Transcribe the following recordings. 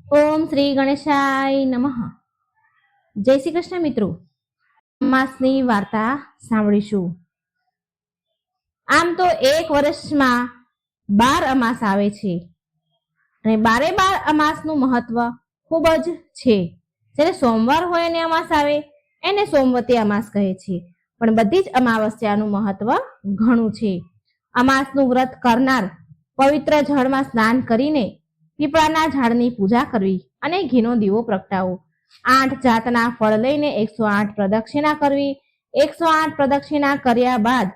ઓમ શ્રી ગણેશાય નમઃ. જય શ્રી કૃષ્ણ મિત્રો. અમાસની વાર્તા સાંભળીશું. આમ તો એક વર્ષમાં 12 અમાસ આવે છે અને 12 અમાસનું મહત્વ ખૂબ જ છે. જ્યારે સોમવાર હોય અને અમાસ આવે એને સોમવતી અમાસ કહે છે, પણ બધી જ અમાવસ્યાનું મહત્વ ઘણું છે. અમાસનું વ્રત કરનાર પવિત્ર જળમાં સ્નાન કરીને પીપળાના ઝાડની પૂજા કરવી અને ઘીનો દીવો પ્રગટાવવો. 8 જાતના ફળ લઈને 108 પ્રદક્ષિણા કરવી. 108 પ્રદક્ષિણા કર્યા બાદ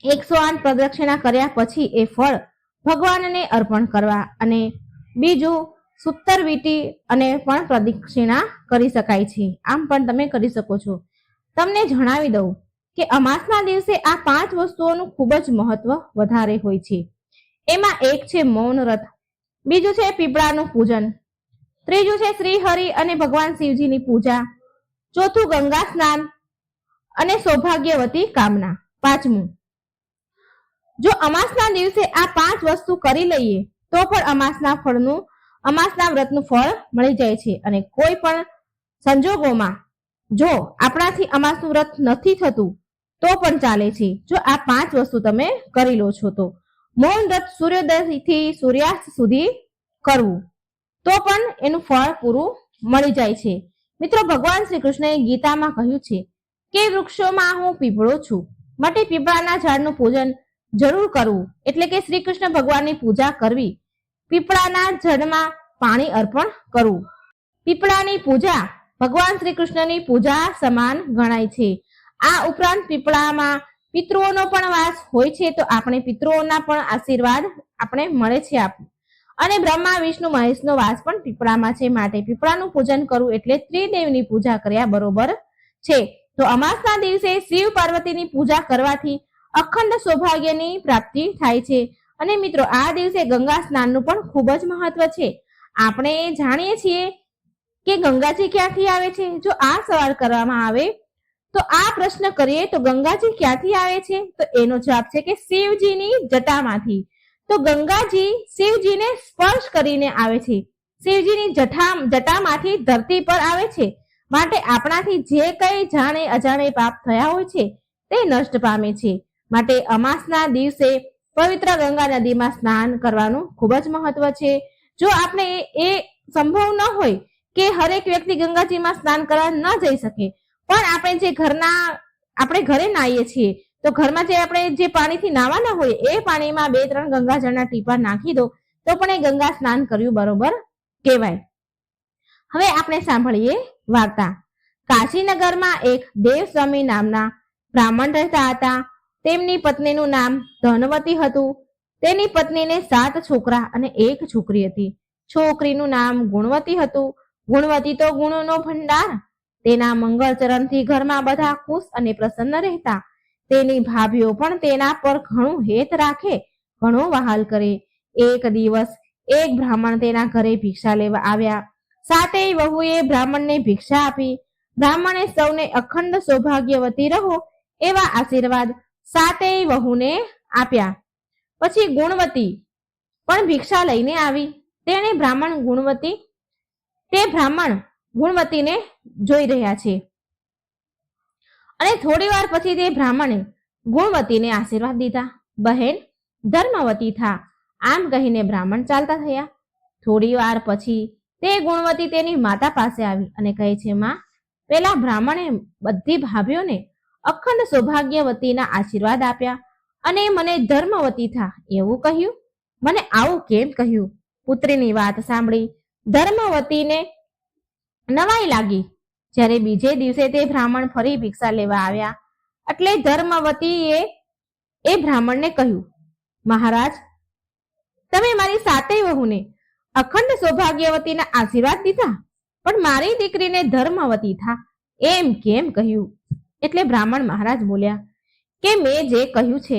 108 પ્રદક્ષિણા કર્યા પછી એ ફળ ભગવાનને અર્પણ કરવા. અને બીજું 70 વીંટી અને પણ પ્રદક્ષિણા કરી શકાય છે. આમ પણ તમે કરી શકો છો. તમને જણાવી દઉં કે અમાસના દિવસે આ 5 વસ્તુઓનું ખૂબ જ મહત્વ વધારે હોય છે. એમાં એક છે મૌન વ્રત, બીજું છે પીપળાનું પૂજન, ત્રીજું છે શ્રી હરિ અને ભગવાન શિવજીની પૂજા, ચોથું ગંગા સ્નાન અને સૌભાગ્યવતી કામના, પાંચમું જો અમાસના દિવસે આ 5 વસ્તુ કરી લઈએ તો પણ અમાસના વ્રતનું ફળ મળી જાય છે. અને કોઈ પણ સંજોગોમાં જો આપણાથી અમાસનું વ્રત નથી થતું તો પણ ચાલે છે, જો આ 5 વસ્તુ તમે કરી લો છો તો. મૌન વ્રત સૂર્યોદયથી સૂર્યાસ્ત સુધી કરવું તો પણ એનું ફળ પૂરું મળી જાય છે. મિત્રો, ભગવાન શ્રી કૃષ્ણએ ગીતામાં કહ્યું છે કે વૃક્ષોમાં હું પીપળો છું, માટે પીપળાના ઝાડનું પૂજન જરૂર કરવું, એટલે કે શ્રી કૃષ્ણ ભગવાનની પૂજા કરવી. પીપળાના ઝાડમાં પાણી અર્પણ કરવું. પીપળાની પૂજા ભગવાન શ્રી કૃષ્ણની પૂજા સમાન ગણાય છે. આ ઉપરાંત પીપળામાં પિતૃઓનો પણ વાસ હોય છે, તો આપણે પિતૃઓના પણ આશીર્વાદ આપણે મળે છે. અને બ્રહ્મા વિષ્ણુ મહેશનો વાસ પણ પીપળામાં છે, માટે પીપળાનું પૂજન કરવું એટલે ત્રિદેવની પૂજા કર્યા બરોબર છે. તો અમાસના દિવસે શિવ પાર્વતીની પૂજા કરવાથી અખંડ સૌભાગ્યની પ્રાપ્તિ થાય છે. અને મિત્રો, આ દિવસે ગંગા સ્નાનનું પણ ખૂબ જ મહત્વ છે. આપણે જાણીએ છીએ કે ગંગાજી ક્યાંથી આવે છે. જો આ સવાલ કરવામાં આવે તો આ પ્રશ્ન કરીએ તો ગંગાજી ક્યાંથી આવે છે, તો એનો જવાબ છે કે શિવજીની જટામાંથી. તો ગંગાજી શિવજીને સ્પર્શ કરીને આવે છે. શિવજીની જટામાંથી ધરતી પર આવે છે, માટે આપણાથી જે કંઈ જાણે અજાણે પાપ થયા હોય છે તે નષ્ટ પામે છે. માટે અમાસના દિવસે પવિત્ર ગંગા નદીમાં સ્નાન કરવાનું ખૂબ જ મહત્વ છે. જો આપણે એ સંભવ ન હોય કે હરેક વ્યક્તિ ગંગાજીમાં સ્નાન કરવા ન જઈ શકે, પણ આપણે ઘરે નાહીએ છીએ તો ઘરમાં આપણે જે પાણીથી નાવાના હોય એ પાણીમાં 2-3 ગંગાજળના ટીપા નાખી દો તો પણ એ ગંગા સ્નાન કર્યું બરોબર કહેવાય. હવે આપણે સાંભળીએ વાર્તા. કાશીનગરમાં એક દેવસ્વામી નામના બ્રાહ્મણ રહેતા હતા. તેમની પત્નીનું નામ ધનવતી હતું. તેની પત્નીને 7 છોકરા અને 1 છોકરી હતી. છોકરીનું નામ ગુણવતી હતું. ગુણવતી તો ગુણોનો ભંડાર. તેના મંગળચરણથી ઘરમાં બધા ખુશ અને પ્રસન્ન રહેતા. તેની ભાભીઓ પણ તેના પર ઘણું હેત રાખે, ઘણો વહાલ કરે. એક દિવસ એક બ્રાહ્મણ તેના ઘરે ભિક્ષા લેવા આવ્યા. 7 વહુએ બ્રાહ્મણને ભિક્ષા આપી. બ્રાહ્મણે સૌને અખંડ સૌભાગ્યવતી રહો એવા આશીર્વાદ 7 વહુને આપ્યા. પછી ગુણવતી પણ ભિક્ષા લઈને આવી. તેણે બ્રાહ્મણ ગુણવતીને જોઈ રહ્યા છે અને થોડી વાર પછી તે બ્રાહ્મણે ગુણવતીને આશીર્વાદ દીધા. બહેન, ધર્મવતી થા, આમ કહીને બ્રાહ્મણ ચાલતા થયા. થોડી વાર પછી તે ગુણવતી તેની માતા પાસે આવી અને કહે છે, માં, પેલા બ્રાહ્મણે બધી ભાભીઓને અખંડ સૌભાગ્યવતીના આશીર્વાદ આપ્યા અને મને ધર્મવતી થા એવું કહ્યું. મને આવું કેમ કહ્યું? પુત્રીની વાત સાંભળી ધર્મવતીને નવાઈ લાગી. જ્યારે બીજે દિવસે તે બ્રાહ્મણ ફરી ભિક્ષા લેવા આવ્યા એટલે ધર્મવતીએ એ બ્રાહ્મણને કહ્યું, મહારાજ, તમે મારી 7 વહુને અખંડ સૌભાગ્યવતીના આશીર્વાદ દીધા, પણ મારી દીકરીને ધર્મવતી થા એમ કેમ કહ્યું? એટલે બ્રાહ્મણ મહારાજ બોલ્યા કે મેં જે કહ્યું છે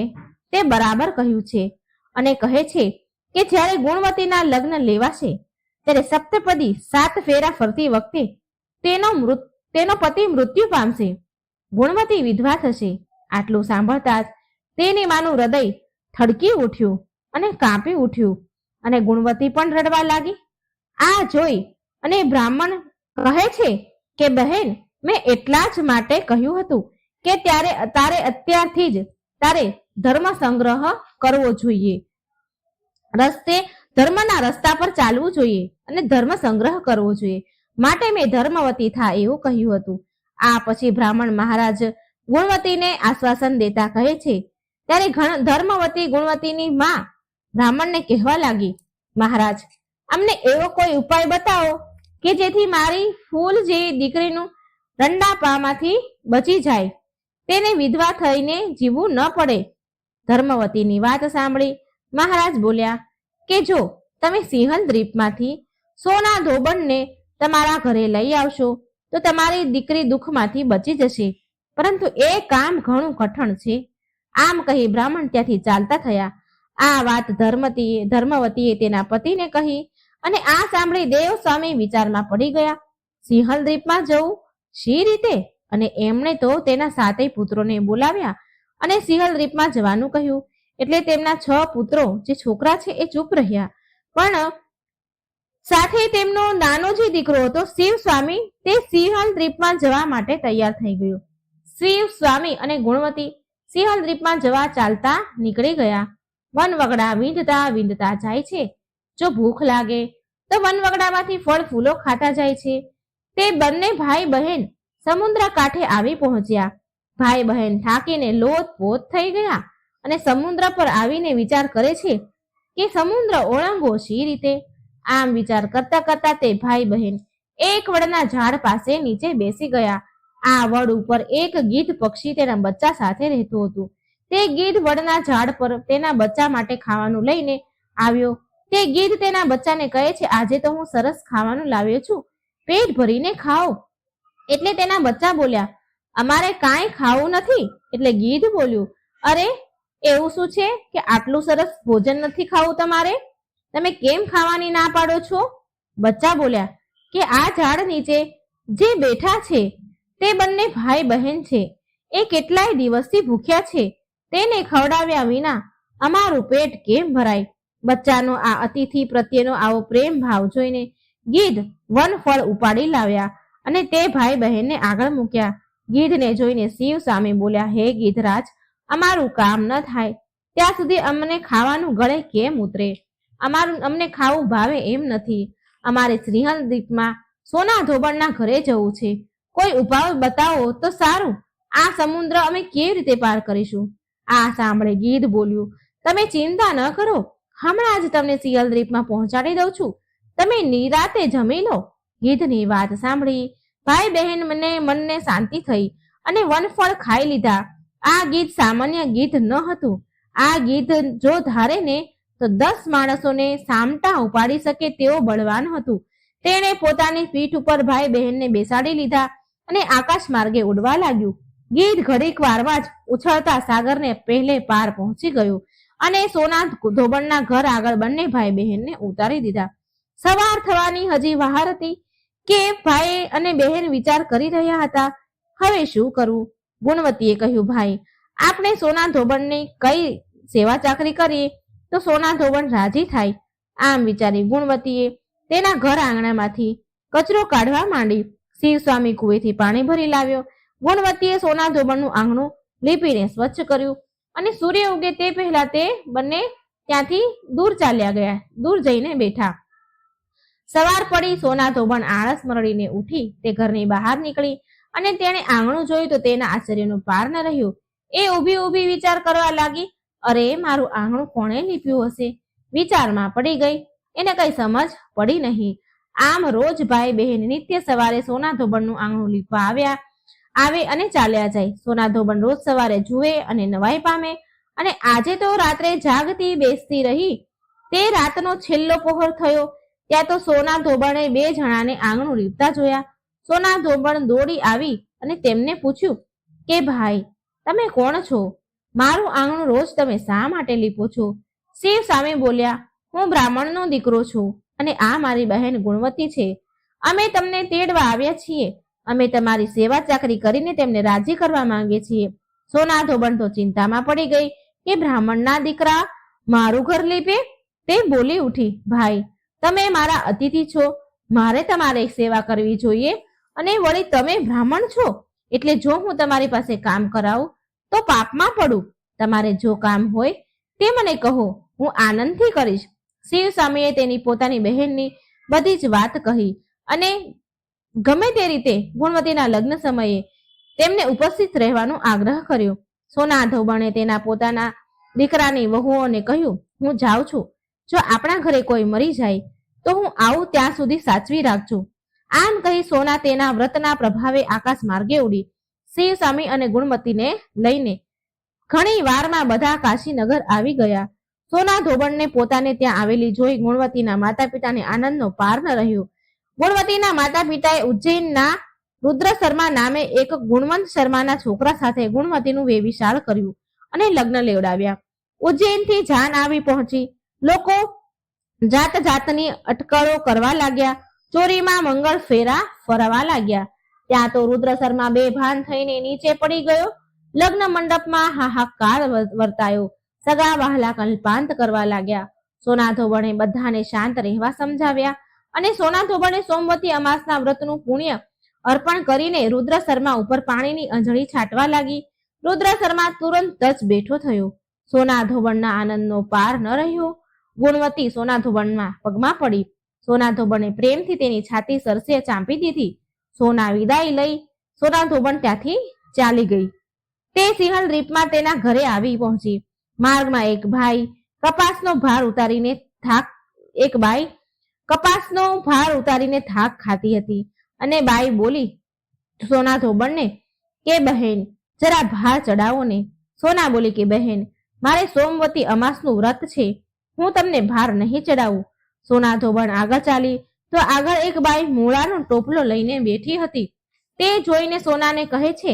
તે બરાબર કહ્યું છે. અને કહે છે કે જ્યારે ગુણવતીના લગ્ન લેવાશે ત્યારે સપ્તપદી 7 ફેરા ફરતી વખતે તેનો પતિ મૃત્યુ પામશે. ગુણવતી વિધવા થશે. આટલું સાંભળતા જ તેની માનું હૃદય થડકી ઉઠ્યું અને કાંપી ઉઠ્યું અને ગુણવતી પણ રડવા લાગી. આ જોઈ અને બ્રાહ્મણ કહે છે કે બહેન, મેં એટલા જ માટે કહ્યું હતું કે તારે અત્યારથી જ તારે ધર્મ સંગ્રહ કરવો જોઈએ, ધર્મના રસ્તા પર ચાલવું જોઈએ અને ધર્મ સંગ્રહ કરવો જોઈએ, માટે મેં ધર્મવતી થા એવું કહ્યું હતું. આ પછી બ્રાહ્મણ મહારાજ ગુણવતીને આશ્વાસન દેતા કહે છે. ત્યારે ધર્મવતી ગુણવતીની માં બ્રાહ્મણને કહેવા લાગી, મહારાજ, અમને એવો કોઈ ઉપાય બતાવો કે જેથી મારી ફૂલ જેવી દીકરીનું રંડાપામાંથી બચી જાય, તેને વિધવા થઈને જીવવું ન પડે. ધર્મવતીની વાત સાંભળી મહારાજ બોલ્યા કે જો તમે સિંહલ દ્વીપમાંથી સોના ધોબણને તમારા ઘરે લઈ આવશો તો તમારી દીકરી દુઃખમાંથી બચી જશે, પરંતુ એ કામ ઘણું કઠણ છે. આમ કહી બ્રાહ્મણ ત્યાંથી ચાલતા થયા. આ વાત ધર્મવતીએ તેના પતિને કહી અને આ સાંભળી દેવ સ્વામી વિચારમાં પડી ગયા. સિંહલ દ્વીપમાં જવું શી રીતે? અને એમણે તો તેના 7 પુત્રોને બોલાવ્યા અને સિંહલ દ્વીપમાં જવાનું કહ્યું. એટલે તેમના 6 પુત્રો જે છોકરા છે એ ચૂપ રહ્યા, પણ સાથે તેમનો નાનો જે દીકરો હતો શિવ સ્વામી, તે સિંહલ દ્વીપમાં જવા માટે તૈયાર થઈ ગયો. શિવ સ્વામી અને ગુણવતી સિંહલ દ્વીપમાં જવા ચાલતા નીકળી ગયા. વનવગડા વીંધતા જાય છે. જો ભૂખ લાગે તો વનવગડામાંથી ફળ ફૂલો ખાતા જાય છે. તે બંને ભાઈ બહેન સમુદ્ર કાંઠે આવી પહોંચ્યા. ભાઈ બહેન થાકીને લોથપોથ થઈ ગયા અને સમુદ્ર પર આવીને વિચાર કરે છે કે સમુદ્ર ઓળંગવો શી રીતે. આમ વિચાર કરતા કરતા તે ભાઈ બહેન એક વડના ઝાડ પાસે નીચે બેસી ગયા. આ વડ ઉપર એક ગીધ પક્ષી તેના બચ્ચા સાથે રહેતું હતું. તે ગીધ વડના ઝાડ પર તેના બચ્ચા માટે ખાવાનું લઈને આવ્યો. તે ગીધ તેના બચ્ચાને કહે છે, આજે તો હું સરસ ખાવાનું લાવ્યો છું, પેટ ભરીને ખાઓ. એટલે તેના બચ્ચા બોલ્યા, અમારે કાંઈ ખાવું નથી. એટલે ગીધ બોલ્યું, અરે એવું શું છે કે આટલું સરસ ભોજન નથી ખાવું તમારે? તમે કેમ ખાવાની ના પાડો છો? બચ્ચા બોલ્યા કે આ ઝાડ નીચે જે બેઠા છે તે બંને ભાઈ બહેન છે. એ કેટલાય દિવસથી ભૂખ્યા છે. તેને ખવડાવ્યા વિના અમારું પેટ કેમ ભરાય? બચ્ચાનો આ અતિથિ પ્રત્યેનો આવો પ્રેમ ભાવ જોઈને ગીધ વનફળ ઉપાડી લાવ્યા અને તે ભાઈ બહેનને આગળ મૂક્યા. ગીધને જોઈને શિવ સ્વામી બોલ્યા, હે ગીધરાજ, અમારું કામ ન થાય ત્યાં સુધી અમને ખાવાનું ગળે કેમ ઉતરે? અમને ખાવું ભાવે એમ નથી. અમારે સિંહલ દ્વીપમાં સોના ધોબણના ઘરે જવું છે. કોઈ ઉપાય બતાવો તો સારું. આ સમુદ્ર અમે કેવી રીતે પાર કરીશું? આ સાંભળે ગીધ બોલ્યું, તમે ચિંતા ન કરો, હમણાં જ તમને સિંહલ દ્વીપમાં પહોંચાડી દઉં છું. તમે નિરાતે જમી લો. ગીધની વાત સાંભળી ભાઈ બહેન મનને શાંતિ થઈ અને વનફળ ખાઈ લીધા. આ ગીધ સામાન્ય ગીધ ન હતું. આ ગીધ જો ધારે ને તો 10 માણસોને સામટા ઉપાડી શકે તેવો બળવાન હતું. તેણે પોતાની પીઠ ઉપર ભાઈ બહેનને બેસાડી લીધા અને આકાશ માર્ગે ઉડવા લાગ્યું. ગીધ ઘડીક વારમાં જ ઉછળતા સાગરને પહેલે પાર પહોંચી ગયું અને સોના ધોબણના ઘર આગળ બંને ભાઈ બહેનને ઉતારી દીધા. સવાર થવાની હજી વાર હતી કે ભાઈ અને બહેન વિચાર કરી રહ્યા હતા, હવે શું કરવું? ગુણવતીએ કહ્યું, ભાઈ, આપણે સોના ધોબણની કઈ સેવા ચાકરી કરીએ તો સોના ધોબણ રાજી થાય. આમ વિચારી ગુણવતીએ તેના ઘર આંગણામાંથી કચરો કાઢવા માંડી. શિવ સ્વામી કુવેથી પાણી ભરી લાવ્યો. ગુણવતીએ સોના ધોબણનું આંગણું લીપીને સ્વચ્છ કર્યું અને સૂર્ય ઉગે તે પહેલા તે બંને ત્યાંથી દૂર જઈને બેઠા. સવાર પડી. સોના ધોબણ આળસ મરડીને ઉઠી તે ઘરની બહાર નીકળી અને તેણે આંગણું જોયું તો તેના આશ્ચર્યનો પાર ન રહ્યો. એ ઊભી વિચાર કરવા લાગી, અરે મારું આંગણું કોણે લીપ્યું હશે? વિચારમાં પડી ગઈ. એને કઈ સમજ પડી નહીં. આમ રોજ ભાઈ બહેન નિત્ય સવારે સોના ધોબણનું આંગણું લીપવા આવે અને ચાલ્યા જાય. સોના ધોબણ રોજ સવારે જુએ અને નવાઈ પામે અને આજે તો રાત્રે જાગતી બેસતી રહી. તે રાતનો છેલ્લો પહોર થયો ત્યાં તો સોના ધોબણે 2 જણાને આંગણું લીપતા જોયા. સોના ધોબણ દોડી આવી અને તેમને પૂછ્યું કે ભાઈ, તમે કોણ છો? મારું આંગણું રોજ તમે શા માટે લીપો છો? શિવ સ્વામી બોલ્યા, હું બ્રાહ્મણનો દીકરો છું અને આ મારી બહેન ગુણવતી છે. અમે તમને તેડવા આવ્યા છીએ. અમે તમારી સેવા ચાકરી કરીને તેમને રાજી કરવા માંગીએ છીએ. સોના ધોબણ તો ચિંતામાં પડી ગઈ કે બ્રાહ્મણના દીકરા મારું ઘર લીપે. તે બોલી ઉઠી, ભાઈ, તમે મારા અતિથિ છો, મારે તમારે સેવા કરવી જોઈએ, અને વળી તમે બ્રાહ્મણ છો એટલે જો હું તમારી પાસે કામ કરાવું તો પાપમાં પડું. તમારે જો કામ હોય તે મને કહો, હું આનંદથી કરીશ. શિવ સ્વામીએ તેની પોતાની બહેનની બધી જ વાત કહી અને ગમે તે રીતે ગુણવતીના લગ્ન સમયે તેમને ઉપસ્થિત રહેવાનો આગ્રહ કર્યો. સોના ધોબણે તેના પોતાના દીકરાની વહુઓને કહ્યું, હું જાઉં છું, જો આપણા ઘરે કોઈ મરી જાય તો હું આવું ત્યાં સુધી સાચવી રાખજો. આમ કહી સોના તેના વ્રતના પ્રભાવે આકાશ માર્ગે ઉડી શિવ સ્વામી અને ગુણવતીને લઈને ઘણી વારમાં બધા કાશીનગર આવી ગયા. સોના ધોબણને પોતાને ત્યાં આવેલી જોઈ ગુણવતીના માતા પિતાને આનંદનો પાર ન રહ્યો. ગુણવતીના માતા પિતાએ ઉજ્જૈનના રુદ્ર શર્મા નામે એક ગુણવંત શર્માના છોકરા સાથે ગુણવતીનું વેવિશાળ કર્યું અને લગ્ન લેવડાવ્યા. ઉજ્જૈનથી જાન આવી પહોંચી. લોકો જાત જાતની અટકળો કરવા લાગ્યા. ચોરીમાં મંગળ ફેરા ફરવા લાગ્યા. ત્યાં તો રુદ્ર શર્મા બેભાન થઈને નીચે પડી ગયો. લગ્ન મંડપમાં હાહાકાર વર્તાયો. સગા વહાલા કલ્પાંત કરવા લાગ્યા. સોના ધોબણે બધાને શાંત રહેવા સમજાવ્યા અને સોના ધોબણે સોમવતી અમાસના વ્રતનું પુણ્ય અર્પણ કરીને રુદ્ર શર્મા ઉપર પાણીની અંજળી છાંટવા લાગી. રુદ્ર શર્મા તુરંત જ બેઠો થયો. સોના ધોબણના આનંદનો પાર ન રહ્યો. ગુણવતી સોના ધોબણમાં પગમાં પડી. સોના ધોબણે પ્રેમથી તેની છાતી સરસે ચાંપી દીધી. સોના વિદાય લઈ સોના ધોબણ ત્યાંથી ચાલી ગઈ. તે સિંહલ રીપમાં તેના ઘરે આવી પહોંચી. માર્ગમાં એક બાઈ કપાસનો ભાર ઉતારીને થાક ખાતી હતી અને બાઈ બોલી સોના ધોબણને કે બહેન જરા ભાર ચડાવો ને. સોના બોલી કે બહેન મારે સોમવતી અમાસનું વ્રત છે, હું તમને ભાર નહીં ચડાવું. સોના ધોબણ આગળ ચાલી તો આગળ એક બાઈ મૂળાનો ટોપલો લઈને બેઠી હતી. તે જોઈને સોનાને કહે છે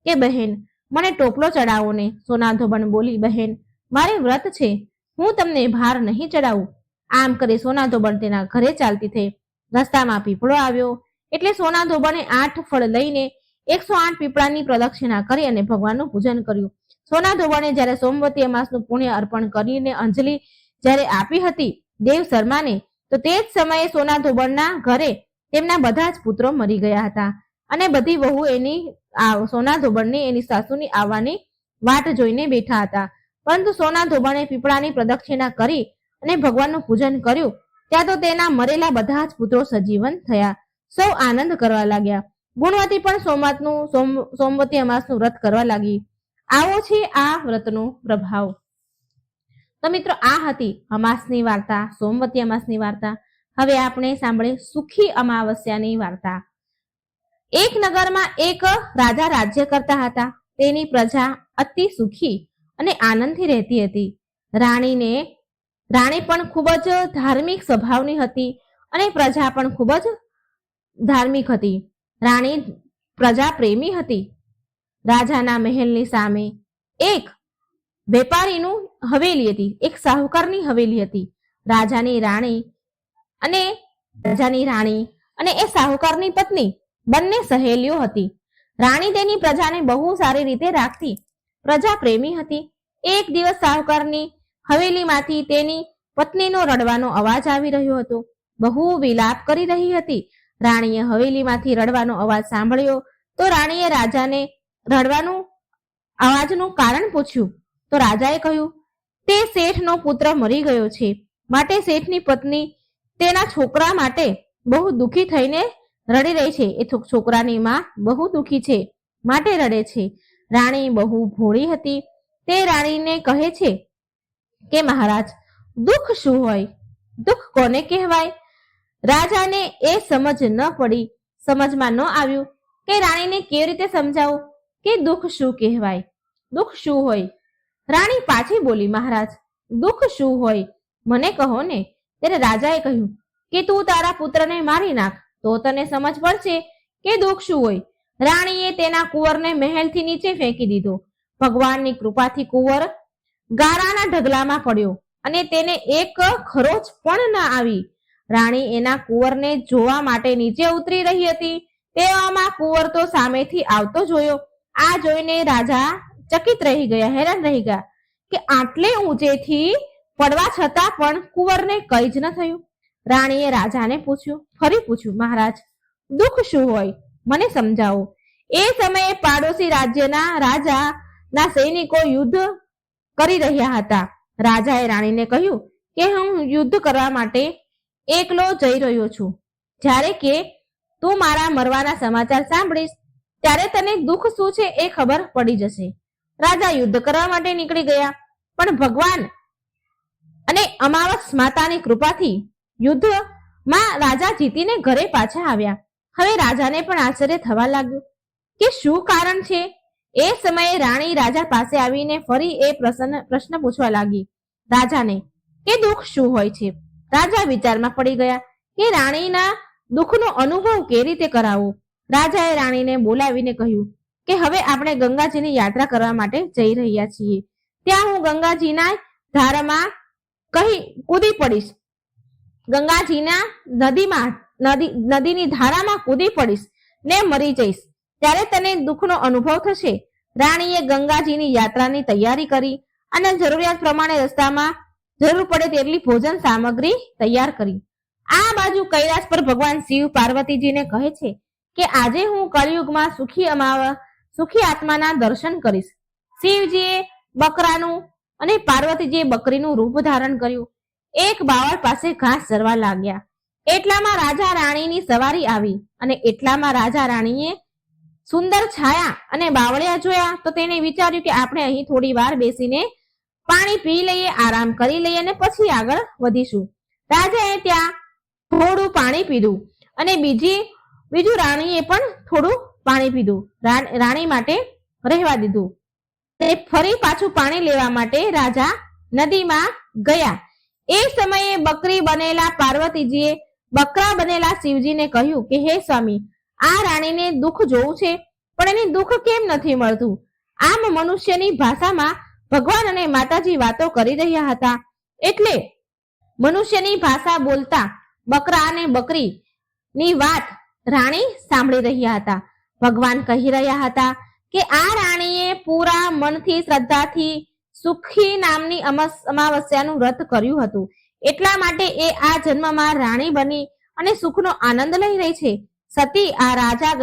કે બહેન મને ટોપલો ચડાવો ને. સોના ધોબણ બોલી બહેન મારે વ્રત છે, હું તમને ભાર નહીં ચડાવું. આમ કરી સોના ધોબણ તેના ઘરે ચાલતી થઈ. રસ્તામાં પીપળો આવ્યો એટલે સોના ધોબણે 8 ફળ લઈને 108 પીપળાની પ્રદક્ષિણા કરી અને ભગવાનનું પૂજન કર્યું. સોના ધોબણે જ્યારે સોમવતી અમાસનું પુણ્ય અર્પણ કરીને અંજલિ જ્યારે આપી હતી દેવ શર્માને, તો તે જ સમયે સોના ધોબણના ઘરે તેમના બધા જ પુત્રો મરી ગયા હતા અને બધી વહુ સોના ધોબણની એની સાસુની આવવાની વાટ જોઈને બેઠા હતા. પરંતુ સોના ધોબણે પીપળાની પ્રદક્ષિણા કરી અને ભગવાનનું પૂજન કર્યું. ત્યાં તો તેના મરેલા બધા જ પુત્રો સજીવન થયા. સૌ આનંદ કરવા લાગ્યા. ગુણવતી પણ સોમવતી અમાસનું વ્રત કરવા લાગી. આવો છે આ વ્રતનો પ્રભાવ. તો મિત્રો આ હતી અમાસની વાર્તા, સોમવતી અમાસની વાર્તા. હવે આપણે સાંભળીએ સુખી અમાવસ્યાની વાર્તા. એક નગરમાં એક રાજા રાજ્ય કરતા હતા. તેની પ્રજા અતિ સુખી અને આનંદથી રહેતી હતી. રાણી પણ ખૂબ જ ધાર્મિક સ્વભાવની હતી અને પ્રજા પણ ખૂબ જ ધાર્મિક હતી. રાણી પ્રજા પ્રેમી હતી. રાજાના મહેલની સામે એક વેપારીનું હવેલી હતી, એક સાહુકારની હવેલી હતી. રાજાની રાણી અને એ સાહુકારની પત્ની બંને સહેલીઓ હતી. રાણી તેની પ્રજાને બહુ સારી રીતે રાખતી. પ્રજા પ્રેમી હતી. એક દિવસ સાહુકારની હવેલીમાંથી તેની પત્નીનો રડવાનો અવાજ આવી રહ્યો હતો. બહુ વિલાપ કરી રહી હતી. રાણીએ હવેલીમાંથી રડવાનો અવાજ સાંભળ્યો તો રાણીએ રાજાને રડવાનું અવાજનું કારણ પૂછ્યું. તો રાજાએ કહ્યું, તે શેઠનો પુત્ર મરી ગયો છે, માટે શેઠની પત્ની તેના છોકરા માટે બહુ દુઃખી થઈને રડી રહી છે. એ છોકરાની માં બહુ દુઃખી છે માટે રડે છે. રાણી બહુ ભોળી હતી. તે રાણીને કહે છે કે મહારાજ દુઃખ શું હોય, દુઃખ કોને કહેવાય? રાજાને એ સમજમાં ન આવ્યું કે રાણીને કેવી રીતે સમજાવું કે દુઃખ શું કહેવાય, દુઃખ શું હોય. રાણી પાછી બોલી, મહારાજ દુઃખ શું હોય મને કહો ને. ત્યારે રાજાએ કહ્યું કે તું તારા પુત્રને મારી નાખ તો તને સમજ પડશે કે દુઃખ શું હોય. રાણીએ તેના કુંવરને મહેલથી નીચે ફેંકી દીધો. ભગવાનની કૃપાથી કુંવર ગારાના ઢગલામાં પડ્યો અને તેને એક ખરોચ પણ ન આવી. રાણી એના કુંવરને જોવા માટે નીચે ઉતરી રહી હતી. તેવામાં કુંવર તો સામેથી આવતો જોયો. આ જોઈને રાજા ચકિત રહી ગયા, હેરાન રહી ગયા કે આટલે ઊંચેથી પડવા છતાં પણ કુંવરને કંઈ જ ન થયું. રાણીએ રાજાને ફરી પૂછ્યું, મહારાજ, દુઃખ શું હોય, મને સમજાવો. એ સમયે પાડોશી રાજ્યના રાજાના સૈનિકો યુદ્ધ કરી રહ્યા હતા. રાજાએ રાણીને કહ્યું કે હું યુદ્ધ કરવા માટે એકલો જઈ રહ્યો છું. જ્યારે કે તું મારા મરવાના સમાચાર સાંભળીશ ત્યારે તને દુઃખ શું છે એ ખબર પડી જશે. રાજા યુદ્ધ કરવા માટે નીકળી ગયા, પણ ભગવાન અને અમાવસ માતાની કૃપાથી યુદ્ધમાં રાજા જીતીને ઘરે પાછા આવ્યા. હવે રાજાને પણ આશ્ચર્ય થવા લાગ્યું કે શું કારણ છે. એ સમયે રાણી રાજા પાસે આવીને ફરી એ પ્રશ્ન પૂછવા લાગી રાજાને કે દુઃખ શું હોય છે. રાજા વિચારમાં પડી ગયા કે રાણીના દુઃખનો અનુભવ કેવી રીતે કરાવો. રાજાએ રાણીને બોલાવીને કહ્યું કે હવે આપણે ગંગાજીની યાત્રા કરવા માટે જઈ રહ્યા છીએ. ત્યાં હું ગંગાજીના ધારામાં કૂદી પડીશ, ગંગાજીના નદીની ધારામાં કૂદી પડીશ ને મરી જઈશ. ત્યારે તને દુઃખનો અનુભવ થશે. રાણીએ ગંગાજીની યાત્રાની તૈયારી કરી અને જરૂરિયાત પ્રમાણે રસ્તામાં જરૂર પડે તેટલી ભોજન સામગ્રી તૈયાર કરી. આ બાજુ કૈલાસ પર ભગવાન શિવ પાર્વતીજીને કહે છે કે આજે હું કળિયુગમાં સુખી આત્માના દર્શન કરીશ. શિવજીએ બકરાનું અને પાર્વતીજીએ બકરીનું રૂપ ધારણ કર્યું. એક બાવળ પાસે ઘાસ ચરવા લાગ્યા. એટલામાં રાજા રાણીની સવારી આવી અને એટલામાં રાજા રાણીએ સુંદર છાયા અને બાવળિયા જોયા તો તેને વિચાર્યું કે આપણે અહીં થોડી વાર બેસીને પાણી પી લઈએ, આરામ કરી લઈએ અને પછી આગળ વધીશું. રાજાએ ત્યાં થોડું પાણી પીધું અને બીજું રાણીએ પણ થોડું પાણી પીધું. રાણી માટે રહેવા દીધું. તે ફરી પાછું પાણી લેવા માટે રાજા નદીમાં ગયા. એ સમયે બકરી બનેલા પાર્વતીજીએ બકરા બનેલા શિવજીને કહ્યું કે હે સ્વામી, આ રાણીને દુઃખ જોવું છે પણ એને દુઃખ કેમ નથી મળતું. આમ મનુષ્યની ભાષામાં ભગવાન અને માતાજી વાતો કરી રહ્યા હતા. એટલે મનુષ્યની ભાષા બોલતા બકરા અને બકરીની વાત રાણી સાંભળી રહ્યા હતા. ભગવાન કહી રહ્યા હતા કે આ રાણીએ પૂરા મનથી શ્રદ્ધાથી સુખી નામની અમાવસ્યાનું વ્રત કર્યું હતું. એટલા માટે એ આ જન્મમાં રાણી બની અને સુખનો આનંદ લઈ રહી છે. સતી, આ રાજા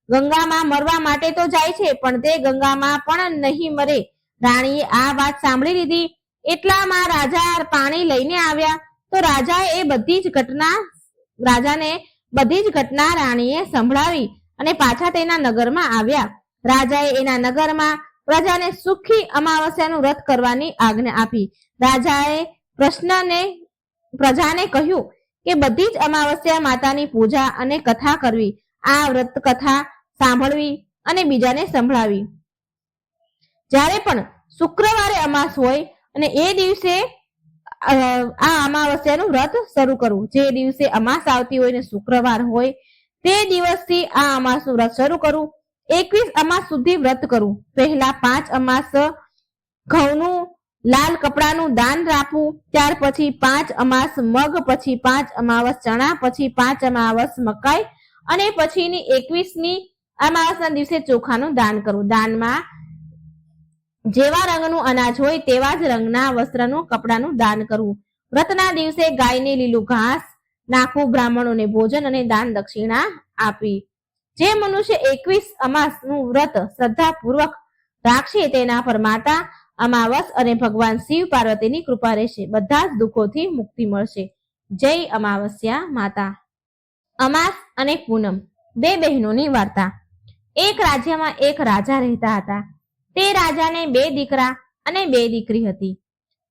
ગંગામાં મરવા માટે તો જાય છે પણ તે ગંગામાં પણ નહીં મરે. રાણીએ આ વાત સાંભળી લીધી. એટલામાં રાજા પાણી લઈને આવ્યા તો રાજાને બધી જ ઘટના રાણીએ સંભળાવી અને પાછા તેના નગરમાં આવ્યા. રાજાએ એના નગરમાં પ્રજાને સુખી અમાવસ્યાનું વ્રત કરવાની આજ્ઞા આપી. રાજાએ પ્રજાને કહ્યું કે બધી જ અમાવસ્યા માતાની પૂજા અને કથા કરવી, આ વ્રત કથા સાંભળવી અને બીજાને સંભળાવી. જ્યારે પણ શુક્રવારે અમાસ હોય અને એ દિવસે આ અમાવસ્યાનું વ્રત શરૂ કરવું. જે દિવસે અમાસ આવતી હોય ને શુક્રવાર હોય તે દિવસથી આ અમાસનું વ્રત શરૂ કરવું. 21 અમાસ સુધી વ્રત કરવું. પહેલા 5 અમાસ ઘઉંનું લાલ કપડાનું દાન રાખવું, ત્યાર પછી 5 અમાસ મગ, પછી 5 અમાવસ ચણા, પછી 5 અમાવસ મકાઈ અને પછીની 21મી અમાવસના દિવસે ચોખાનું દાન કરવું. દાનમાં જેવા રંગનું અનાજ હોય તેવા જ રંગના વસ્ત્રનું કપડાનું દાન કરવું. વ્રતના દિવસે ગાયને લીલું ઘાસ નાખવું, બ્રાહ્મણોને ભોજન અને દાન દક્ષિણા આપી. જે મનુષ્ય 21 અમાસનું વ્રત શ્રદ્ધાપૂર્વક રાખશે તેના પર માતા અમાવસ અને ભગવાન શિવ પાર્વતીની કૃપા રહેશે. બધા જ દુઃખોથી મુક્તિ મળશે. જય અમાવસ્યા માતા. અમાસ અને પૂનમ, બે બહેનોની વાર્તા. એક રાજ્યમાં એક રાજા રહેતા હતા. તે રાજાને 2 દીકરા અને 2 દીકરી હતી.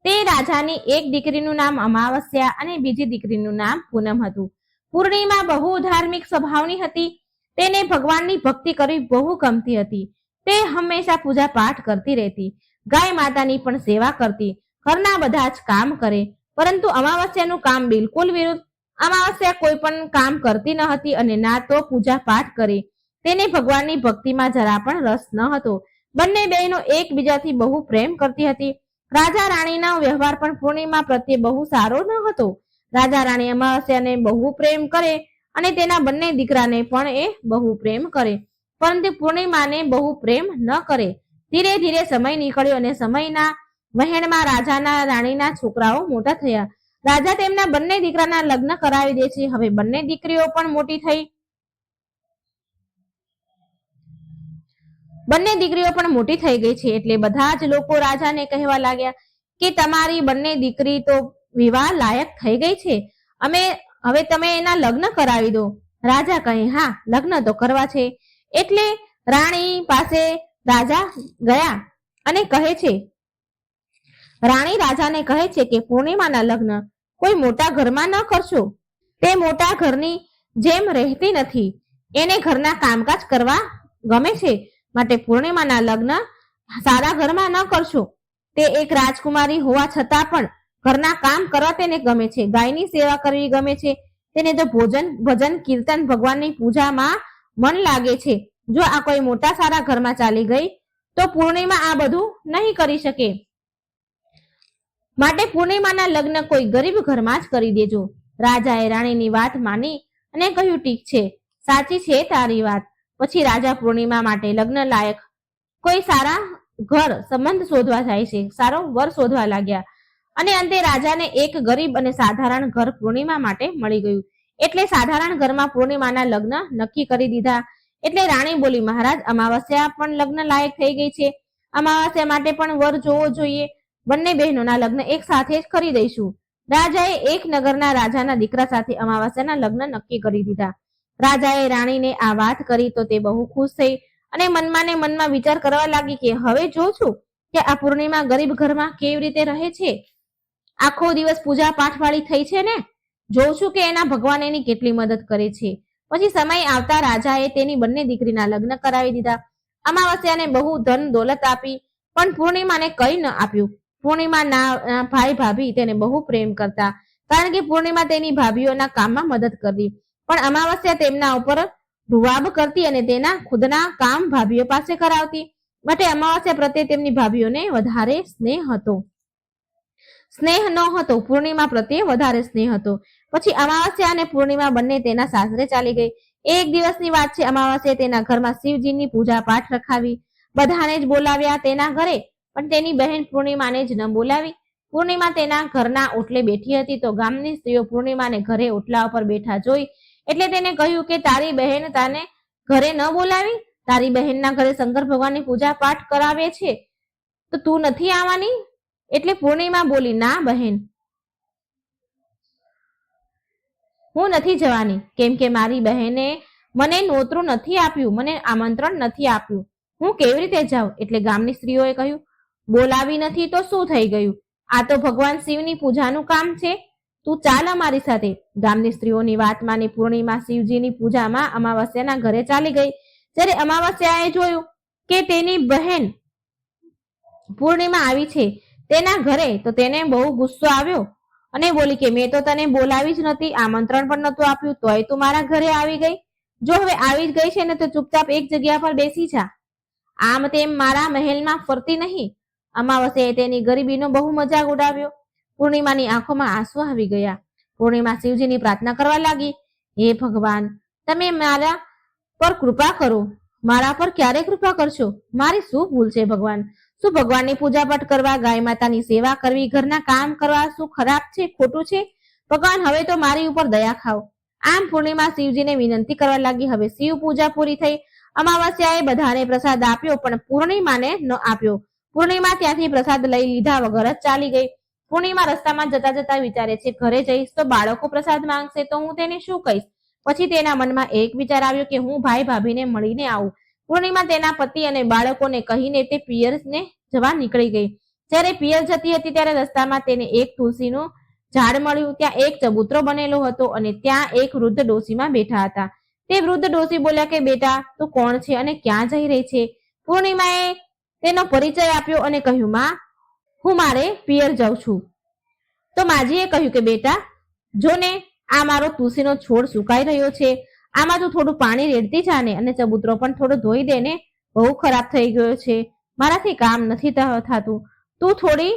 તે રાજાની એક દીકરીનું નામ અમાવસ્યા અને બીજી દીકરીનું નામ પૂનમ હતું. પૂર્ણિમા બહુ ધાર્મિક સ્વભાવની હતી. તેને ભગવાનની ભક્તિ કરવી બહુ ગમતી હતી. તે હંમેશા પૂજા પાઠ કરતી રહેતી, ગાય માતાની પણ સેવા કરતી, ઘરના બધા જ કામ કરે. પરંતુ અમાવસ્યાનું કામ બિલકુલ વિરુદ્ધ. અમાવસ્યા કોઈ પણ કામ કરતી ન હતી અને ના તો પૂજા પાઠ કરે. તેને ભગવાનની ભક્તિમાં જરા પણ રસ ન હતો. બંને બહેનો એકબીજાથી બહુ પ્રેમ કરતી હતી. રાજા રાણીનો વ્યવહાર પણ પૂર્ણિમા પ્રત્યે બહુ સારો ન હતો. રાજા રાણી અમાવસ્યાને બહુ પ્રેમ કરે અને તેના બંને દીકરાને પણ એ બહુ પ્રેમ કરે, પરંતુ પૂર્ણિમાને બહુ પ્રેમ ન કરે. ધીરે ધીરે સમય નીકળ્યો અને સમયના વહેણમાં રાજાના રાણીના છોકરાઓ મોટા થયા. રાજા તેમના બંને દીકરાના લગ્ન કરાવી દે છે. હવે બંને દીકરીઓ પણ મોટી થઈ ગઈ છે. એટલે બધા જ લોકો રાજાને કહેવા લાગ્યા કે તમારી બંને દીકરી તો વિવાહ લાયક થઈ ગઈ છે, હવે તમે એના લગ્ન કરાવી દો. રાજા કહે હા, લગ્ન તો કરવા છે. એટલે રાણી પાસે રાજા ગયા અને રાણી રાજાને કહે છે કે પૂર્ણિમાના લગ્ન કોઈ મોટા ઘરમાં ન કરશો. તે મોટા ઘરની જેમ રહેતી નથી, એને ઘરના કામકાજ કરવા ગમે છે, માટે પૂર્ણિમાના લગ્ન સારા ઘરમાં ન કરશો. તે એક રાજકુમારી હોવા છતાં પણ ઘરના કામ કરવા તેને ગમે છે, ગાયની સેવા કરવી ગમે છે, તેને તો ભજન કીર્તન ભગવાનની પૂજામાં મન લાગે છે. જો આ કોઈ મોટા સારા ઘરમાં ચાલી ગઈ તો પૂર્ણિમા આ બધું નહીં કરી શકે, માટે પૂર્ણિમાના લગ્ન કોઈ ગરીબ ઘરમાં જ કરી દેજો. રાજાએ રાણીની વાત માની અને કહ્યું ઠીક છે, સાચી છે તારી વાત. પછી રાજા પૂર્ણિમા માટે લગ્ન લાયક કોઈ સારા ઘર સંબંધ શોધવા જાય છે, સારો વર શોધવા લાગ્યા અને અંતે રાજાને એક ગરીબ અને સાધારણ ઘર પૂર્ણિમા માટે મળી ગયું. એટલે સાધારણ ઘરમાં પૂર્ણિમાના લગ્ન નક્કી કરી દીધા. એટલે રાણી બોલી, મહારાજ, અમાવસ્યા પણ લગ્ન લાયક થઈ ગઈ છે, અમાવસ્યા માટે પણ વર જોવો જોઈએ. બંને બહેનોના લગ્ન એક સાથે જ કરી દઈશું. રાજાએ એક નગરના રાજાના દીકરા સાથે અમાવસ્યાના લગ્ન નક્કી કરી દીધા. રાજાએ રાણીને આ વાત કરી તો તે બહુ ખુશ થઈ અને મનમાં ને મનમાં વિચાર કરવા લાગી કે હવે જોઉં છું કે આ પૂર્ણિમા ગરીબ ઘરમાં કેવી રીતે રહે છે, આખો દિવસ પૂજા પાઠ વાળી થઈ છે ને, જોઉં છું કે એના ભગવાન એની કેટલી મદદ કરે છે. પછી સમય આવતા રાજાએ તેની બંને દીકરીના લગ્ન કરાવી દીધા. અમાવસ્યાને બહુ ધન દોલત આપી, પણ પૂર્ણિમાને કંઈ ન આપ્યું. પૂર્ણિમાના ભાઈ ભાભી તેને બહુ પ્રેમ કરતા, કારણ કે પૂર્ણિમા તેની ભાભીઓના કામમાં મદદ કરતી, પણ અમાવસ્યા તેમના ઉપર રૂવાબ કરતી અને તેના ખુદના કામ ભાભીઓ પાસે કરાવતી, માટે અમાવસ્યા પ્રત્યે તેમની ભાભીઓને વધારે સ્નેહ ન હતો, પૂર્ણિમા પ્રત્યે વધારે સ્નેહ હતો. પછી અમાવસ્યા અને પૂર્ણિમા બંને તેના સાસરે ચાલી ગઈ. એક દિવસની વાત છે, અમાવસ્યાએ તેના ઘરમાં શિવજીની પૂજા પાઠ રખાવી, બધાને જ બોલાવ્યા તેના ઘરે, પણ તેની બહેન પૂર્ણિમાને જ ન બોલાવી. પૂર્ણિમા તેના ઘરના ઓટલે બેઠી હતી તો ગામની સ્ત્રીઓ પૂર્ણિમાને ઘરે ઓટલા ઉપર બેઠા જોઈ એટલે તેને કહ્યું કે તારી બહેન તને ઘરે ન બોલાવી, તારી બહેનના ઘરે શંકર ભગવાનની પૂજા પાઠ કરાવે છે તો તું નથી આવવાની? એટલે પૂર્ણિમા બોલી, ના બહેન, હું નથી જવાની, કેમ કે મારી બહેને મને નોતરું નથી આપ્યું, મને આમંત્રણ નથી આપ્યું, હું કેવી રીતે જાઉં? એટલે ગામની સ્ત્રીઓએ કહ્યું, બોલાવી નથી તો શું થઈ ગયું, આ તો ભગવાન શિવની પૂજાનું કામ છે, તું ચાલ અમારી સાથે. ગામની સ્ત્રીઓની વાત માની પૂર્ણિમા શિવજીની પૂજામાં અમાવસ્યાના ઘરે ચાલી ગઈ. જ્યારે અમાવસ્યાએ જોયું કે તેની બહેન પૂર્ણિમા આવી છે તેના ઘરે તો તેને બહુ ગુસ્સો આવ્યો અને બોલી કે મેં તો તને બોલાવી જ નથી, આમંત્રણ પણ નહોતું આપ્યું, તોય તું મારા ઘરે આવી ગઈ. જો હવે આવી જ ગઈ છે ને તો ચૂપચાપ એક જગ્યા પર બેસી જા, આમ તેમ મારા મહેલમાં ફરતી નહીં. અમાવસ્યાએ તેની ગરીબીનો બહુ મજાક ઉડાવ્યો. પૂર્ણિમાની આંખોમાં આંસુ આવી ગયા. પૂર્ણિમા શિવજીની પ્રાર્થના કરવા લાગી, હે ભગવાન, તમે મારા પર કૃપા કરો, મારા પર ક્યારે કૃપા કરશો? મારી શું ભૂલ છે ભગવાન? શું ભગવાનની પૂજા પાઠ કરવા, ગાય માતાની સેવા કરવી, ઘરના કામ કરવા શું ખરાબ છે, ખોટું છે? ભગવાન, હવે તો મારી ઉપર દયા ખાઓ. આમ પૂર્ણિમા શિવજીને વિનંતી કરવા લાગી. હવે શિવ પૂજા પૂરી થઈ. અમાવસ્યાએ બધાને પ્રસાદ આપ્યો પણ પૂર્ણિમાને ન આપ્યો. પૂર્ણિમા ત્યાંથી પ્રસાદ લઈ લીધા વગર જ ચાલી ગઈ. પૂર્ણિમા રસ્તામાં જતા જતા વિચારે છે, ઘરે જઈશ તો બાળકો પ્રસાદ માંગશે તો હું તેને શું કહીશ? પછી તેના મનમાં એક વિચાર આવ્યો કે હું ભાઈ ભાભીને મળીને આવું. પૂર્ણિમા તેના પતિ અને બાળકોને કહીને તે પિયરને જવા નીકળી ગઈ. જ્યારે પિયર જતી હતી ત્યારે રસ્તામાં તેને એક તુલસીનું ઝાડ મળ્યું. ત્યાં એક ચબૂતરો બનેલો હતો અને ત્યાં એક વૃદ્ધ ડોશીમાં બેઠા હતા. તે વૃદ્ધ ડોશી બોલ્યા કે બેટા, તું કોણ છે અને ક્યાં જઈ રહી છે? પૂર્ણિમાએ તેનો પરિચય આપ્યો અને કહ્યું, માં, હું મારે પિયર જાઉં છું. તો માજીએ કહ્યું કે બેટા, જો ને આ મારો તુલસીનો છોડ સુકાઈ રહ્યો છે, આમાં તું થોડું પાણી રેડતી જા ને, અને ચબૂતરો પણ થોડો ધોઈ દે ને, બહુ ખરાબ થઈ ગયો છે, મારાથી કામ નથી થતું, તું થોડી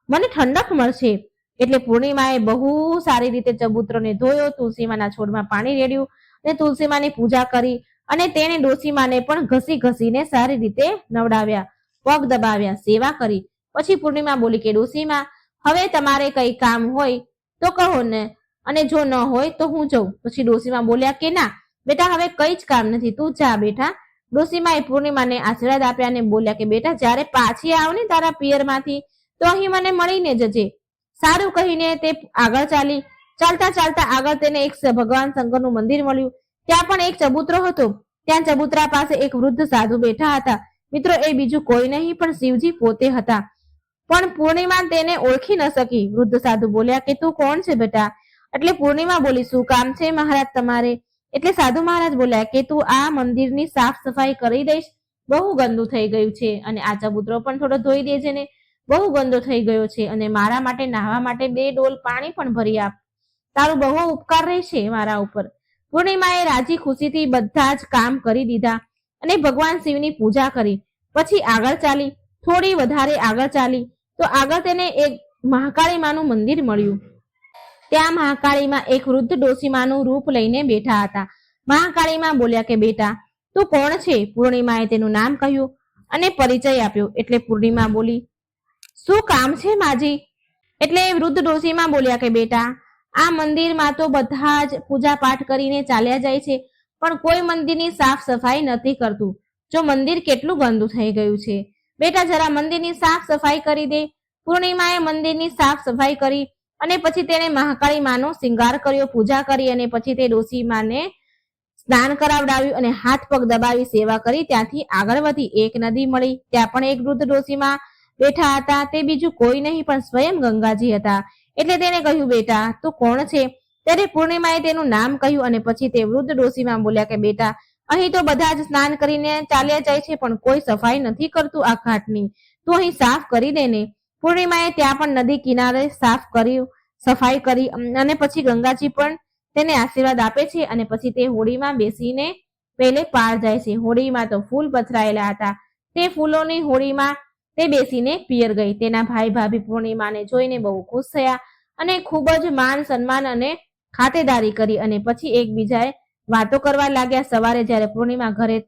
મને ઠંડક મળશે. એટલે પૂર્ણિમાએ બહુ સારી રીતે ચબૂતરોને ધોયો, તુલસીમાના છોડમાં પાણી રેડ્યું અને તુલસીમાની પૂજા કરી અને તેને ડોશીમાને પણ ઘસી ઘસીને સારી રીતે નવડાવ્યા, પગ દબાવ્યા, સેવા કરી. પછી પૂર્ણિમા બોલી કે ડોશીમા, હવે તમારે કઈ કામ હોય તો કહો ને, અને જો ન હોય તો હું જઉં. પછી ડોશીમાં બોલ્યા કે ના બેટા, હવે કઈ જ કામ નથી, તું જા બેટા. ડોશીમાએ પૂર્ણિમાને આશીર્વાદ આપ્યા અને બોલ્યા કે બેટા, જ્યારે પાછી આવ ને તારા પિયરમાંથી તો અહીં મને મળીને જજે. સારું કહીને તે આગળ ચાલી. ચાલતા ચાલતા આગળ તેને એક ભગવાન શંકરનું મંદિર મળ્યું. ત્યાં પણ એક ચબૂતરો હતો. ત્યાં ચબૂતરા પાસે એક વૃદ્ધ સાધુ બેઠા હતા. મિત્રો, એ બીજું કોઈ નહીં પણ શિવજી પોતે હતા. પણ પૂર્ણિમા તેને ઓળખી ન શકી. વૃદ્ધ સાધુ બોલ્યા કે તું કોણ છે બેટા? એટલે પૂર્ણિમા બોલી, શું કામ છે મહારાજ તમારે? એટલે સાધુ મહારાજ બોલ્યા કે તું આ મંદિરની સાફ સફાઈ કરી દઈશ, બહુ ગંદુ થઈ ગયું છે, અને આ ચબૂતરો પણ થોડો ધોઈ દેજે ને, બહુ ગંદો થઈ ગયો છે, અને મારા માટે નાહવા માટે 2 ડોલ પાણી પણ ભરી આપ, તારું બહુ ઉપકાર રહેશે મારા ઉપર. પૂર્ણિમાએ રાજી ખુશીથી બધા જ કામ કરી દીધા અને ભગવાન શિવની પૂજા કરી. પછી આગળ ચાલી. થોડી વધારે આગળ ચાલી તો આગળ તેને એક મહાકાળી માનું મંદિર મળ્યું. ત્યાં મહાકાળીમાં એક વૃદ્ધ ડોશીમાનું રૂપ લઈને બેઠા હતા. મહાકાળીમાં બોલ્યા કે બેટા, તું કોણ છે? પૂર્ણિમાએ તેનું નામ કહ્યું અને પરિચય આપ્યો. એટલે પૂર્ણિમા બોલી, શું કામ છે માજી? એટલે વૃદ્ધ ડોશીમાં બોલ્યા કે બેટા, આ મંદિરમાં તો બધા જ પૂજા પાઠ કરીને ચાલ્યા જાય છે, પણ કોઈ મંદિરની સાફ સફાઈ નથી કરતું. જો મંદિર કેટલું ગંદુ થઈ ગયું છે, બેટા જરા મંદિરની સાફ સફાઈ કરી દે. પૂર્ણિમાએ મંદિરની સાફ સફાઈ કરી અને પછી તેને મહાકાળી માનો શિંગાર કર્યો, પૂજા કરી, અને પછી તે ડોશી માને સ્નાન કરાવડાવ્યું અને હાથ પગ દબાવી સેવા કરી. ત્યાંથી આગળ વધી એક નદી મળી. ત્યાં પણ એક વૃદ્ધ ડોશીમાં બેઠા હતા. તે બીજું કોઈ નહીં પણ સ્વયં ગંગાજી હતા. એટલે તેને કહ્યું, બેટા તું કોણ છે? ત્યારે પૂર્ણિમાએ તેનું નામ કહ્યું અને પછી તે વૃદ્ધ ડોશીમાં બોલ્યા કે બેટા, અહીં તો બધા જ સ્નાન કરીને ચાલ્યા જાય છે, પણ કોઈ સફાઈ નથી કરતું આ ઘાટની, તું અહીં સાફ કરી દે ને. પૂર્ણિમાએ ત્યાં પણ નદી કિનારે સાફ કર્યું, સફાઈ કરી, અને પછી ગંગાજી પણ તેને આશીર્વાદ આપે છે. અને પછી તે હોડીમાં બેસીને પેલે પાર જાય છે. હોડીમાં તો ફૂલ પથરાયેલા હતા. તે ફૂલોની હોડીમાં તે બેસીને પિયર ગઈ. તેના ભાઈ ભાભી પૂર્ણિમાને જોઈને બહુ ખુશ થયા અને ખૂબ જ માન સન્માન અને ખાતેદારી કરી, અને પછી એકબીજાએ વાતો કરવા લાગ્યા. સવારે જ્યારે પૂર્ણિમા ઘરે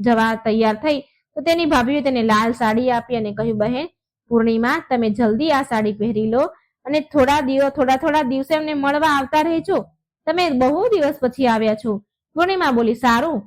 જવા તૈયાર થઈ તો તેની ભાભીએ તેને લાલ સાડી આપી અને કહ્યું, બહેન પૂર્ણિમા, તમે જલ્દી આ સાડી પહેરી લો અને થોડા દિવસે અમને મળવા આવતા રહેજો. તમે બહુ દિવસ પછી આવ્યા છો. પૂર્ણિમા બોલી, સારું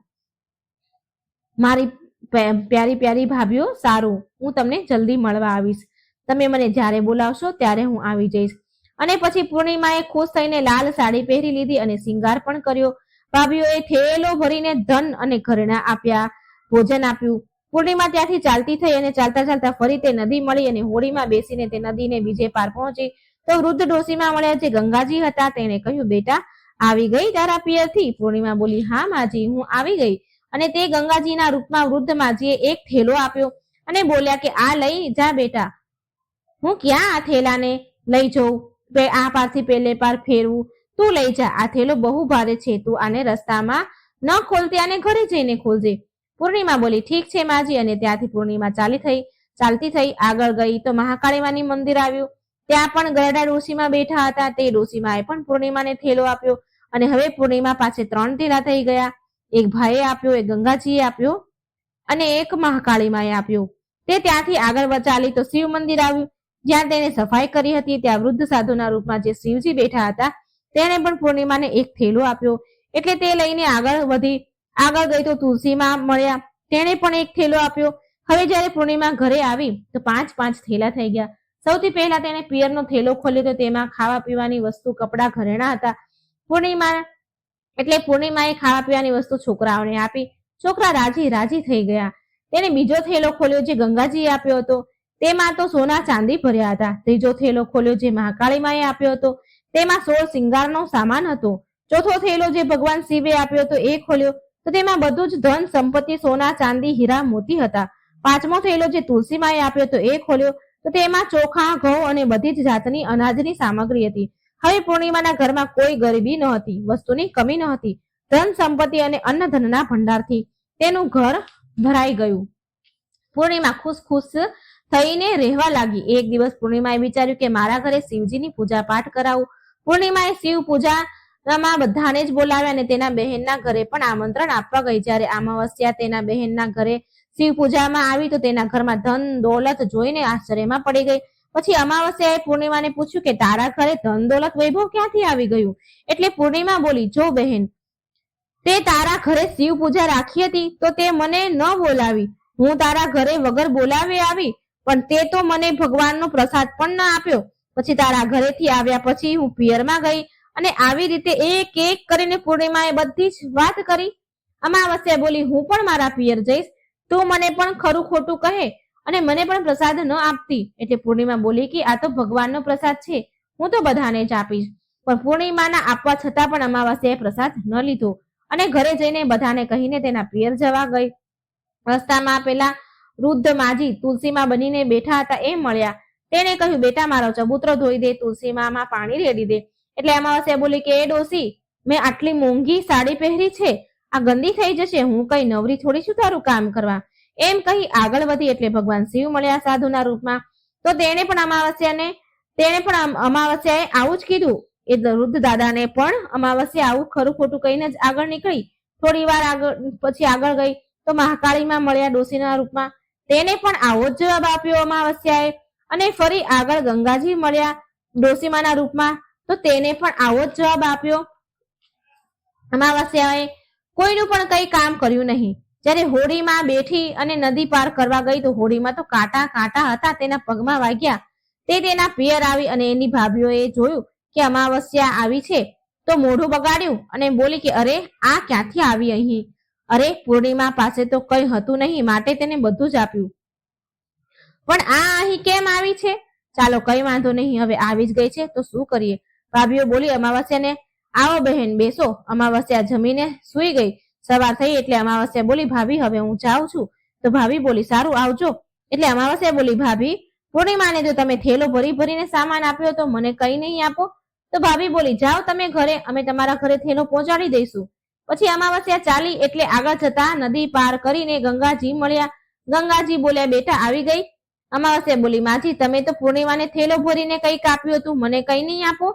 મારી પ્યારી પ્યારી ભાભીઓ, સારું, હું તમને જલ્દી મળવા આવીશ. તમે મને જ્યારે બોલાવશો ત્યારે હું આવી જઈશ. અને પછી પૂર્ણિમાએ ખુશ થઈને લાલ સાડી પહેરી લીધી અને શિંગાર પણ કર્યો. ભાભીઓએ થેલો ભરીને ધન અને ઘરેણાં આપ્યા, ભોજન આપ્યું. પૂર્ણિમા ત્યાંથી ચાલતી થઈ અને ચાલતા ચાલતા ફરી તે નદી મળી અને હોડીમાં બેસીને તે નદીને બીજે પાર પહોંચી તો વૃદ્ધ ડોશીમાં મળ્યા જે ગંગાજી હતા. તેને કહ્યું, બેટા આવી ગઈ તારા પિયરથી? પૂર્ણિમા બોલી, હા માજી, હું આવી ગઈ. અને તે ગંગાજીના રૂપમાં વૃદ્ધ માજીએ એક થેલો આપ્યો અને બોલ્યા કે આ લઈ જા બેટા. હું ક્યાં આ થેલાને લઈ જઉં? આ પારથી પેલે પાર ફેરવું? તું લઈ જા, આ થેલો બહુ ભારે છે, તું આને રસ્તામાં ન ખોલતી, આને ઘરે જઈને ખોલજે. પૂર્ણિમા બોલી, ઠીક છે માજી. અને ત્યાંથી પૂર્ણિમા ચાલતી થઈ આગળ ગઈ તો મહાકાળીમાની મંદિર આવ્યું. ત્યાં પણ ગરડા ડોશીમાં બેઠા હતા. તે ડોશીમાએ પણ પૂર્ણિમાને થેલો આપ્યો અને હવે પૂર્ણિમા પાસે 3 થેલા થઈ ગયા. એક ભાઈએ આપ્યો, એક ગંગાજીએ આપ્યો અને એક મહાકાળીમાએ આપ્યો. તે ત્યાંથી આગળ ચાલી તો શિવ મંદિર આવ્યું, જ્યાં તેને સફાઈ કરી હતી. ત્યાં વૃદ્ધ સાધુના રૂપમાં જે શિવજી બેઠા હતા તેણે પણ પૂર્ણિમાને એક થેલો આપ્યો. એટલે તે લઈને આગળ વધી. આગળ ગઈ તો તુલસીમાં મળ્યા, તેણે પણ એક થેલો આપ્યો. હવે જ્યારે પૂર્ણિમા ઘરે આવી તો 5 થેલા થઈ ગયા. સૌથી પહેલા તેણે પિયરનો થેલો ખોલ્યો તો તેમાં ખાવા પીવાની વસ્તુ, કપડા, ઘરેણાં હતા. પૂર્ણિમાએ ખાવા પીવાની વસ્તુ છોકરાઓને આપી. છોકરા રાજી થઈ ગયા. તેને બીજો થેલો ખોલ્યો જે ગંગાજીએ આપ્યો હતો, તેમાં તો સોના ચાંદી ભર્યા હતા. ત્રીજો થેલો ખોલ્યો જે મહાકાળીમાએ આપ્યો હતો, તેમાં 16 શિંગારનો સામાન હતો. ચોથો થેલો જે ભગવાન શિવે આપ્યો હતો એ ખોલ્યો તો તેમાં બધું જ ધન સંપત્તિ, સોના ચાંદી, હીરા મોતી હતા. 5મો થેલો જે તુલસીમાએ આપ્યો હતો એ ખોલ્યો તો તેમાં ચોખા, ઘઉં અને બધી જ જાતની અનાજની સામગ્રી હતી. હવે પૂર્ણિમાના ઘરમાં કોઈ ગરીબી ન હતી, વસ્તુની કમી ન હતી. ધન સંપત્તિ અને અન્ન ધનના ભંડારથી તેનું ઘર ભરાઈ ગયું. પૂર્ણિમા ખુશ થઈને રહેવા લાગી. એક દિવસ પૂર્ણિમાએ વિચાર્યું કે મારા ઘરે શિવજીની પૂજા પાઠ કરાવું. પૂર્ણિમાએ શિવ પૂજામાં બધાને જ બોલાવ્યા અને તેના બહેનના ઘરે પણ આમંત્રણ આપવા ગઈ. જ્યારે અમાવસ્યા તેના બહેનના ઘરે શિવ પૂજામાં આવી તો તેના ઘરમાં ધન દોલત જોઈને આશ્ચર્યમાં પડી ગઈ. પછી અમાવસ્યાએ પૂર્ણિમાને પૂછ્યું કે તારા ઘરે ધન દોલત વૈભવ ક્યાંથી આવી ગયું? એટલે પૂર્ણિમા બોલી, જો બહેન, તે તારા ઘરે શિવ પૂજા રાખી હતી તો તે મને ન બોલાવી. હું તારા ઘરે વગર બોલાવે આવી, પણ તે તો મને ભગવાનનો પ્રસાદ પણ ન આપ્યો. પછી તારા ઘરેથી આવ્યા પછી હું પિયરમાં ગઈ અને આવી રીતે એક એક કરીને પૂર્ણિમાએ બધી જ વાત કરી. અમાવસ્યા બોલી, હું પણ મારા પિયર જઈશ, તું મને પણ ખરું ખોટું કહે અને મને પણ પ્રસાદ ન આપતી. એટલે પૂર્ણિમા બોલી કે આ તો ભગવાનનો પ્રસાદ છે, હું તો બધાને જ આપીશ. પણ પૂર્ણિમાના આપવા છતાં પણ અમાવસ્યાએ પ્રસાદ ન લીધો અને ઘરે જઈને બધાને કહીને તેના પિયર જવા ગઈ. રસ્તામાં પેલા વૃદ્ધ માજી તુલસીમાં બનીને બેઠા હતા એ મળ્યા. તેને કહ્યું, બેટા મારો ચબૂતરો ધોઈ દે, તુલસીમાં પાણી રેડી દે. એટલે અમાવસ્યા બોલી કે એ ડોસી, મેં આટલી મોંઘી સાડી પહેરી છે, આ ગંદી થઈ જશે, હું કઈ નવરી થોડી છું તારું કામ કરવા. એમ કહી આગળ વધી. એટલે ભગવાન શિવ મળ્યા સાધુના રૂપમાં. તો તેને પણ અમાવસ્યાએ આવું જ કીધું. એ વૃદ્ધ દાદાને પણ અમાવસ્યા આવું ખરું ખોટું કહીને જ આગળ નીકળી. થોડી વાર પછી આગળ ગઈ તો મહાકાળીમાં મળ્યા ડોસીના રૂપમાં. તેને પણ આવો જ જવાબ આપ્યો અમાવસ્યાએ. અને ફરી આગળ ગંગાજી મળ્યા ડોસીમાના રૂપમાં, તો તેને પણ આવો જ જવાબ આપ્યો. અમાવસ્યાએ કોઈનું પણ કઈ કામ કર્યું નહીં. જ્યારે હોડીમાં બેઠી અને નદી પાર કરવા ગઈ તો હોડીમાં તો કાંટા હતા, તેના પગમાં વાગ્યા. તે તેના પિયર આવી અને એની ભાભીઓએ જોયું કે અમાવસ્યા આવી છે તો મોઢું બગાડ્યું અને બોલી કે અરે આ ક્યાંથી આવી અહીં? અરે પૂર્ણિમા પાસે તો કઈ હતું નહીં, માટે તેને બધું જ આપ્યું, પણ આ અહીં કેમ આવી છે? ચાલો કઈ વાંધો નહીં, હવે આવી જ ગઈ છે તો શું કરીએ? ભાભીઓ બોલી અમાવસ્યાને, આવો બહેન બેસો. અમાવસ્યા જમીને સુઈ ગઈ. સવાર થઈ એટલે અમાવસ્યા બોલી, ભાભી હવે હું જાઉં છું. તો ભાભી બોલી, સારું આવજો. એટલે અમાવસ્યા બોલી, ભાભી પૂર્ણિમાને જો તમે થેલો ભરી ભરીને સામાન આપ્યો તો મને કઈ નહીં આપો? તો ભાભી બોલી, જાઓ તમે ઘરે, અમે તમારા ઘરે થેલો પહોંચાડી દઈશું. પછી અમાવસ્યા ચાલી એટલે આગળ જતા નદી પાર કરીને ગંગાજી મળ્યા. ગંગાજી બોલ્યા, બેટા આવી ગઈ? અમાવસ્યા બોલી, માજી તમે તો પૂર્ણિમાને થેલો ભરીને કઈક આપ્યું હતું, મને કઈ નહીં આપો?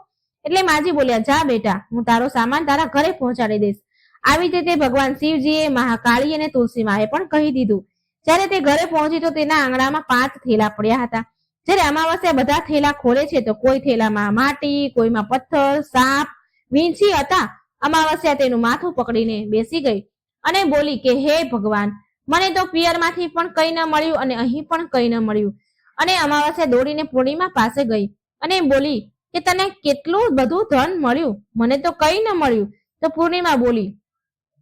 એટલે માજી બોલ્યા, જા બેટા, હું તારો સામાન તારા ઘરે પહોંચાડી દઈશ. આવી રીતે ભગવાન શિવજીએ, મહાકાળી અને તુલસીમાએ પણ કહી દીધું. જ્યારે તે ઘરે પહોંચી તો તેના આંગણામાં 5 થેલા પડ્યા હતા. જ્યારે અમાવસ્યા બધા થેલા ખોલે છે તો કોઈ થેલામાં માટી, કોઈમાં પથ્થર, સાપ, વીંછી હતા. અમાવસ્યા તેનું માથું પકડીને બેસી ગઈ અને બોલી કે હે ભગવાન, મને તો પિયરમાંથી પણ કઈ ન મળ્યું અને અહીં પણ કઈ ન મળ્યું. અને અમાવસ્યા દોડીને પૂર્ણિમા પાસે ગઈ અને બોલી કે તને કેટલું બધું ધન મળ્યું, મને તો કઈ ન મળ્યું. તો પૂર્ણિમા બોલી,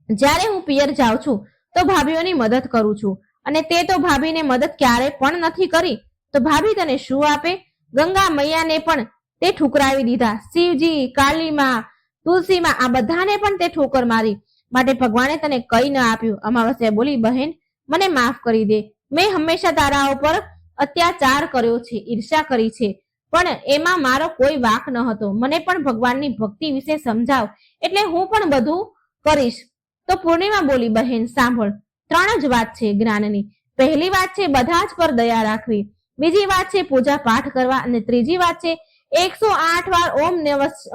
જ્યારે હું પિયર જાઉં છું તો ભાભીઓની મદદ કરું છું અને તે તો ભાભીને મદદ ક્યારે પણ નથી કરી, તો ભાભી તને શું આપે? ગંગા મૈયાને પણ તે ઠુકરાવી દીધા. શિવજી, કાલીમાં, તુલસીમાં આ બધાને પણ તે ઠોકર મારી, માટે ભગવાને તને કઈ ન આપ્યું. અમાવસ્યા બોલી, બહેન મને માફ કરી દે, મેં હંમેશા તારા ઉપર અત્યાચાર કર્યો છે, ઈર્ષા કરી છે, પણ એમાં મારો કોઈ વાંક ન હતો. મને પણ ભગવાનની ભક્તિ વિશે સમજાવ, એટલે હું પણ બધું કરીશ. તો પૂર્ણિમા બોલી, બહેન સાંભળ, 3 જ વાત છે જ્ઞાનની. પહેલી વાત છે બધા જ પર દયા રાખવી, બીજી વાત છે પૂજા પાઠ કરવા અને ત્રીજી વાત છે 108 વાર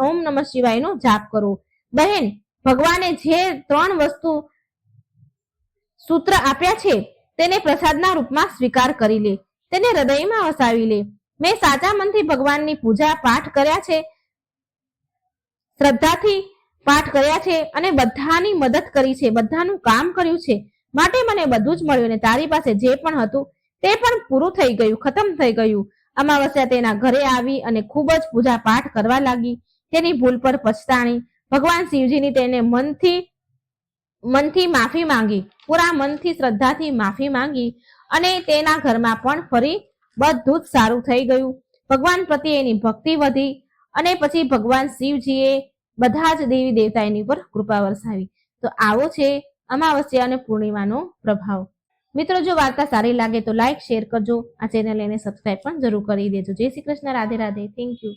ઓમ નમઃ શિવાયનો જાપ કરવો. બહેન, ભગવાને જે 3 વસ્તુ સૂત્ર આપ્યા છે તેને પ્રસાદના રૂપમાં સ્વીકાર કરી લે, તેને હૃદયમાં વસાવી લે. મેં સાચા મનથી ભગવાનની પૂજા પાઠ કર્યા છે, શ્રદ્ધાથી પાઠ કર્યા છે અને બધાની મદદ કરી છે, બધાનું કામ કર્યું છે, માટે મને બધું જ મળ્યું અને તારી પાસે જે પણ હતું તે પણ પૂરું થઈ ગયું, ખતમ થઈ ગયું. અમાવસ્યા તેના ઘરે આવી અને ખૂબ જ પૂજા પાઠ કરવા લાગી. તેની ભૂલ પર પછતાણી. ભગવાન શિવજીની તેને મનથી માફી માંગી, પૂરા મનથી શ્રદ્ધાથી માફી માંગી અને તેના ઘરમાં પણ ફરી બધું જ સારું થઈ ગયું. ભગવાન પ્રત્યે એની ભક્તિ વધી અને પછી ભગવાન શિવજીએ બધા જ દેવી દેવતા એની પર કૃપા વરસાવી. તો આવો છે અમાવસ્યા અને પૂર્ણિમાનો પ્રભાવ. મિત્રો, જો વાર્તા સારી લાગે તો લાઈક, શેર કરજો. આ ચેનલ એને સબસ્ક્રાઈબ પણ જરૂર કરી દેજો. જય શ્રી કૃષ્ણ, રાધે રાધે. Thank you.